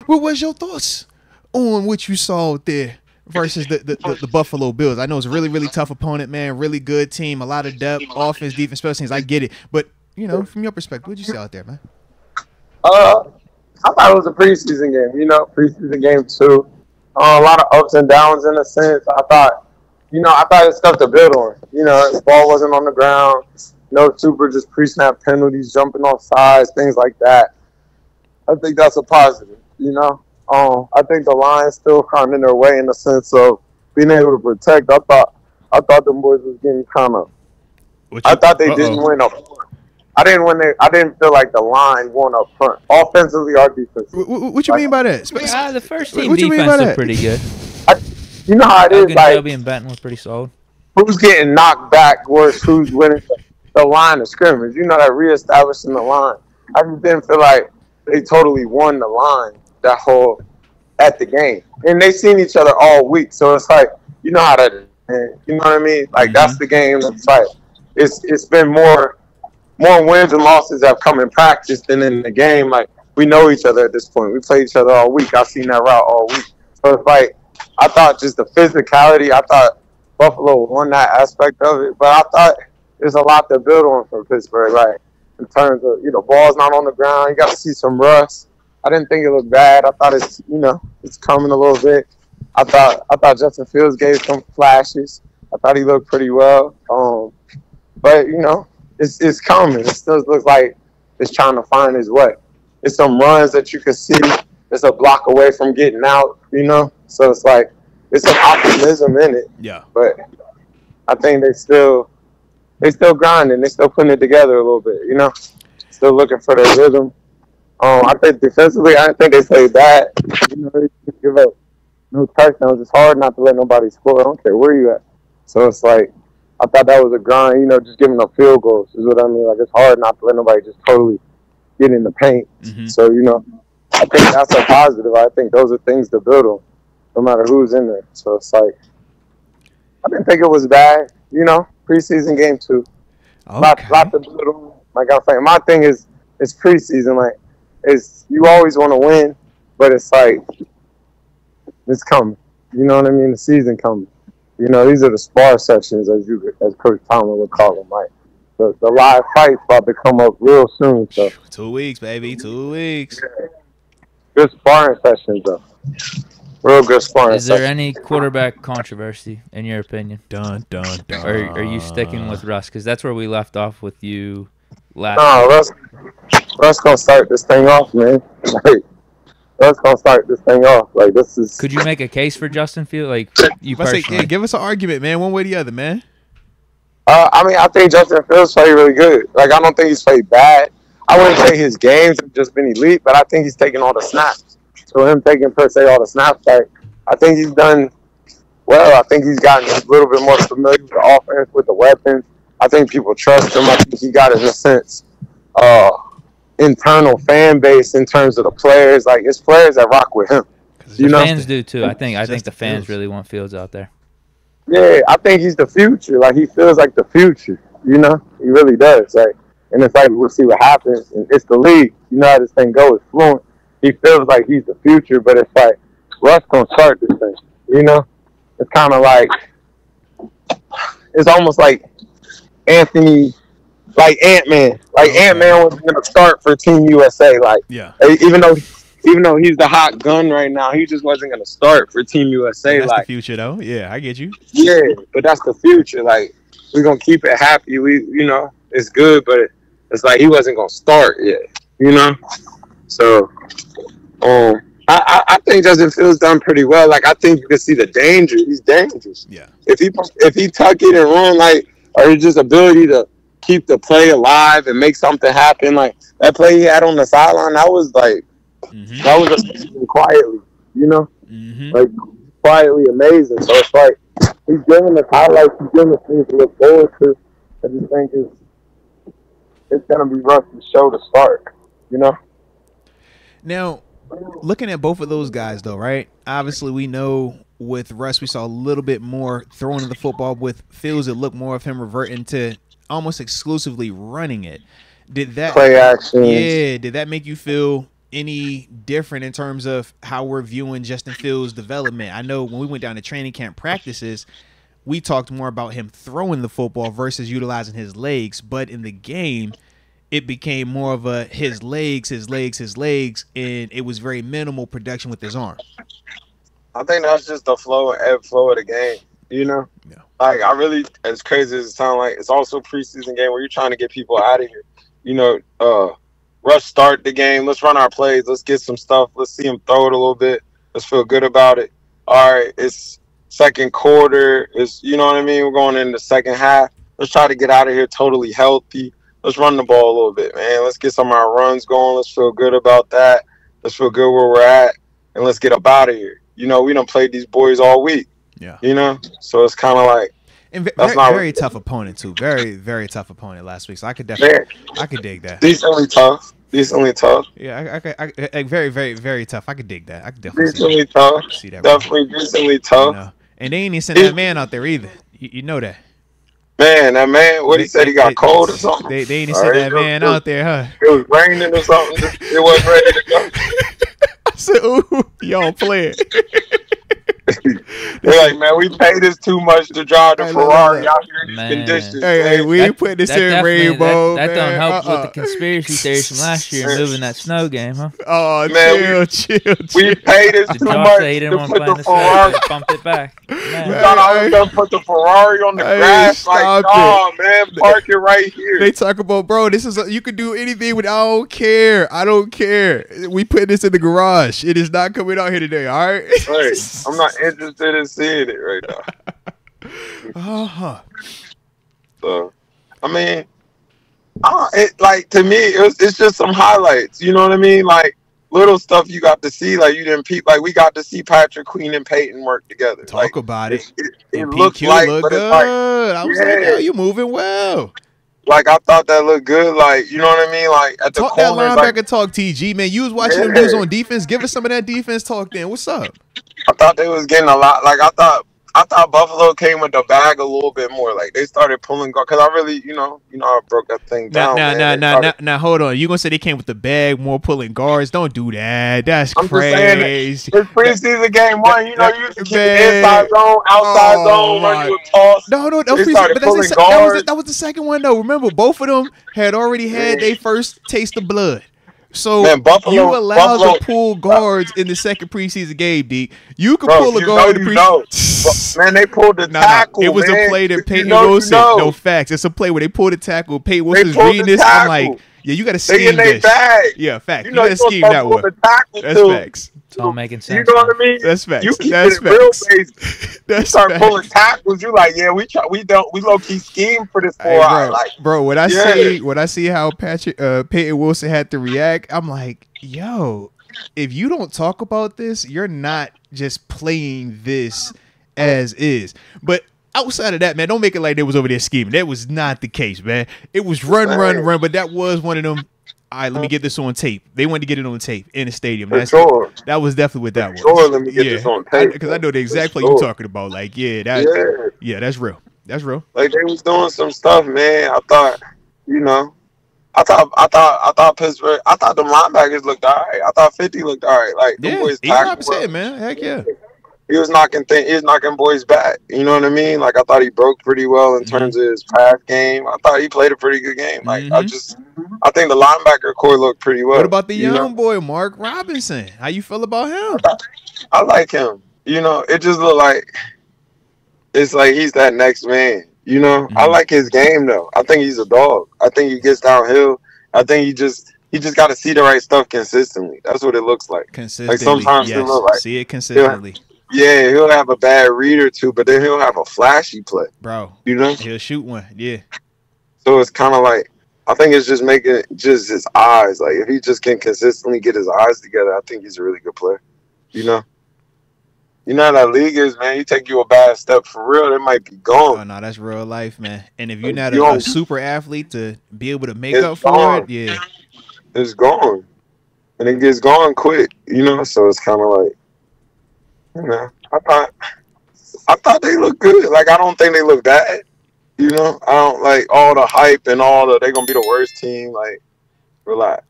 What was your thoughts on what you saw there versus the Buffalo Bills? I know it's a really, really tough opponent, man. Really good team, a lot of depth, offense, defense, special teams. I get it. But, you know, from your perspective, what did you see out there, man? I thought it was a preseason game, preseason game too. A lot of ups and downs in a sense. I thought it's stuff to build on. The ball wasn't on the ground. No super just pre-snap penalties, jumping off sides, things like that. I think that's a positive, I think the Lions still kind of in their way in the sense of being able to protect. I thought them boys was getting kind of. I thought they didn't win up front. I didn't feel like the line won up front, offensively or defensively. What you mean by that? The first team defense was pretty good. You know how it is. Shelby and Benton was pretty solid. Who's getting knocked back versus who's winning the line of scrimmage? That reestablishing the line. I just didn't feel like they totally won the line at the game, and they seen each other all week. So it's like how that is. You know what I mean? Like that's the game. It's like it's been more wins and losses have come in practice than in the game. Like we know each other at this point. We play each other all week. I've seen that route all week. So it's like I thought just the physicality. I thought Buffalo won that aspect of it, but I thought there's a lot to build on for Pittsburgh. Like in terms of ball's not on the ground. You got to see some rust. I didn't think it looked bad. I thought it's coming a little bit. I thought Justin Fields gave some flashes. I thought he looked pretty well. But it's coming. It still looks like it's trying to find his way. It's some runs that you can see. It's a block away from getting out. So it's like it's some optimism in it. Yeah. But I think they still grinding. They still putting it together a little bit. Still looking for their rhythm. I think defensively, I didn't think they played bad. They just give up no touchdowns. It's hard not to let nobody score. I don't care where you at. So it's like I thought that was a grind. Just giving up field goals is what I mean. Like it's hard not to let nobody just totally get in the paint. Mm-hmm. So I think that's a positive. I think those are things to build on, no matter who's in there. So it's like I didn't think it was bad. Preseason game too. Okay. Lot to build on. Like I'm saying, my thing is it's preseason. Like you always want to win, but it's like it's coming. You know what I mean? The season coming. These are the spar sessions, as Coach Tomlin would call them. Like the live fight's about to come up real soon. So 2 weeks, baby, 2 weeks. Yeah. Good sparring sessions, though. Real good sparring. Is there any quarterback controversy in your opinion? Dun dun dun. Or are you sticking with Russ? Because that's where we left off with you last. No, Russ gonna start this thing off, man. Like, Russ gonna start this thing off. Like this is. Could you make a case for Justin Fields? Like you personally? Give us an argument, man. One way or the other, man. I think Justin Fields played really good. Like I don't think he's played bad. I wouldn't say his games have just been elite, but I think he's taking all the snaps. So him taking per se all the snaps, like I think he's done well. I think he's gotten a little bit more familiar with the offense, with the weapons. I think people trust him. I think he got, in a sense, internal fan base in terms of the players. Like it's players that rock with him. The fans do too. I think the fans really want Fields out there. Yeah, I think he's the future. Like he feels like the future. He really does. Like, and it's like we'll see what happens. And it's the league. You know how this thing goes. It's fluent. He feels like he's the future, but it's like Russ gonna start this thing. It's kind of like it's almost like Ant-Man. Like Ant-Man was gonna start for Team USA. Like, yeah. Even though he's the hot gun right now, he just wasn't gonna start for Team USA. That's like the future, though. Yeah, I get you. Yeah, but that's the future. Like we're gonna keep it happy. It's good, but it's like he wasn't gonna start yet. So, I think Justin Fields done pretty well. Like I think you can see the danger. He's dangerous. Yeah. If he tuck it and run, like, or his just ability to keep the play alive and make something happen, like that play he had on the sideline, that was like that was amazing quietly. Like quietly amazing. So it's like he's giving us highlights. He's giving us things to look forward to. I just think it's gonna be Russ's show to start. Now, looking at both of those guys, though, right? Obviously, we know with Russ, we saw a little bit more throwing of the football. With Fields, it looked more of him reverting to almost exclusively running it. Did that play action? Yeah. Did that make you feel any different in terms of how we're viewing Justin Fields' development. I know when we went down to training camp practices, we talked more about him throwing the football versus utilizing his legs. But in the game, it became more of a his legs, and it was very minimal production with his arm. I think that's just the flow of the game, you know? Yeah. Like, I really, as crazy as it sounds like, it's also a preseason game where you're trying to get people out of here. You know, rush start the game. Let's run our plays. Let's get some stuff. Let's see him throw it a little bit. Let's feel good about it. All right, it's second quarter. It's, you know what I mean? We're going in the second half. Let's try to get out of here totally healthy. Let's run the ball a little bit, man. Let's get some of our runs going. Let's feel good about that. Let's feel good where we're at, and let's get up out of here. You know, we done played these boys all week. Yeah. You know? So it's kind of like, and very tough opponent too. Very, very tough opponent last week. So I could definitely, I could dig that. Decently tough. Yeah, I very, very, very tough. I could dig that. I could definitely see that. Definitely decently tough. You know? And they ain't even sent that man out there either. You know that. Man, that man, what he said, he got cold or something? They ain't even sent that man out there, huh? It was raining or something. It wasn't ready to go. I said, ooh, y'all playing. They're like, man, we paid this too much to drive the Ferrari out here in these conditions. Hey, we ain't putting this in rainbow. That don't help with the conspiracy theories from last year moving that snow game, huh? Oh, man, chill. We paid this too much to put the Ferrari. Bumped it back. Man, thought I was going to put the Ferrari on the grass. Like, oh, man, park it right here. They talk about, bro, this is you can do anything with, I don't care. We put this in the garage. It is not coming out here today, all right? Right. I'm not interested in seeing it right now. Uh-huh. So, I mean, like, to me, it's just some highlights. You know what I mean? Like, little stuff you got to see. Like, we got to see Patrick Queen and Peyton work together. Talk about it. It looks like, look but good. it's like, I was like, yo, you moving well. Like, I thought that looked good. Like, you know what I mean? Like, at the talk corners. That linebacker talk, TG, man. You was watching them dudes on defense. Give us some of that defense talk then. What's up? I thought they was getting a lot. Like, I thought Buffalo came with the bag a little bit more. Like, they started pulling guard. Because I really, you know, I broke that thing down. Now, hold on. You going to say they came with the bag more pulling guards? Don't do that. That's crazy. It's preseason game one. You know, you used to keep the inside zone, outside zone, run you a toss. No, that was the second one, though. Remember, both of them had already had their first taste of blood. So man, you allowed to pull guards in the second preseason game, Deke. You could pull a guard in the preseason. Man, they pulled the tackle. It was a play that Peyton Wilson. No facts. It's a play where they pulled the tackle. Peyton Wilson's reading this. I'm like, yeah, you got to scheme this. Yeah, facts. You got to scheme that one. That's facts. It's all making sense. You know what I mean? That's facts. You keep That's it real facts. You start pulling tackles. You like, yeah, we low key scheme for this 4 hours. Bro, when I see how Peyton Wilson had to react, I'm like, yo, if you don't talk about this, you're not just playing this as is. But outside of that, man, don't make it like they was over there scheming. That was not the case, man. It was run. But that was one of them. All right, let me get this on tape. They wanted to get it on tape in the stadium. That was definitely what that was. Let me get this on tape. Because I know the exact play you're talking about. Like, that's real. That's real. Like, they was doing some stuff, man. I thought, you know, I thought Pittsburgh. I thought the linebackers looked all right. I thought 50 looked all right. Like, the boys tackled, man. Heck yeah. He was knocking boys back. You know what I mean? Like, I thought he broke pretty well in terms of his pass game. I thought he played a pretty good game. Like, I think the linebacker core looked pretty well. What about the young boy, Mark Robinson? How you feel about him? I like him. You know, it just looked like it's like he's that next man. You know, I like his game though. I think he's a dog. I think he gets downhill. I think he just got to see the right stuff consistently. That's what it looks like. Consistently, like sometimes yes. It look like see it consistently. Yeah, he'll have a bad read or two, but then he'll have a flashy play. Bro, you know? He'll shoot one, yeah. So it's kind of like, I think it's just making just his eyes. Like, if he just can consistently get his eyes together, I think he's a really good player. You know? You know how that league is, man. You take you a bad step for real, it might be gone. Oh, no, that's real life, man. And if you're not a super athlete to be able to make up for it, yeah. It's gone. And it gets gone quick, you know? So it's kind of like, you know, I thought they looked good. Like, I don't think they look bad. You know, I don't like all the hype and all the they're gonna be the worst team. Like, relax.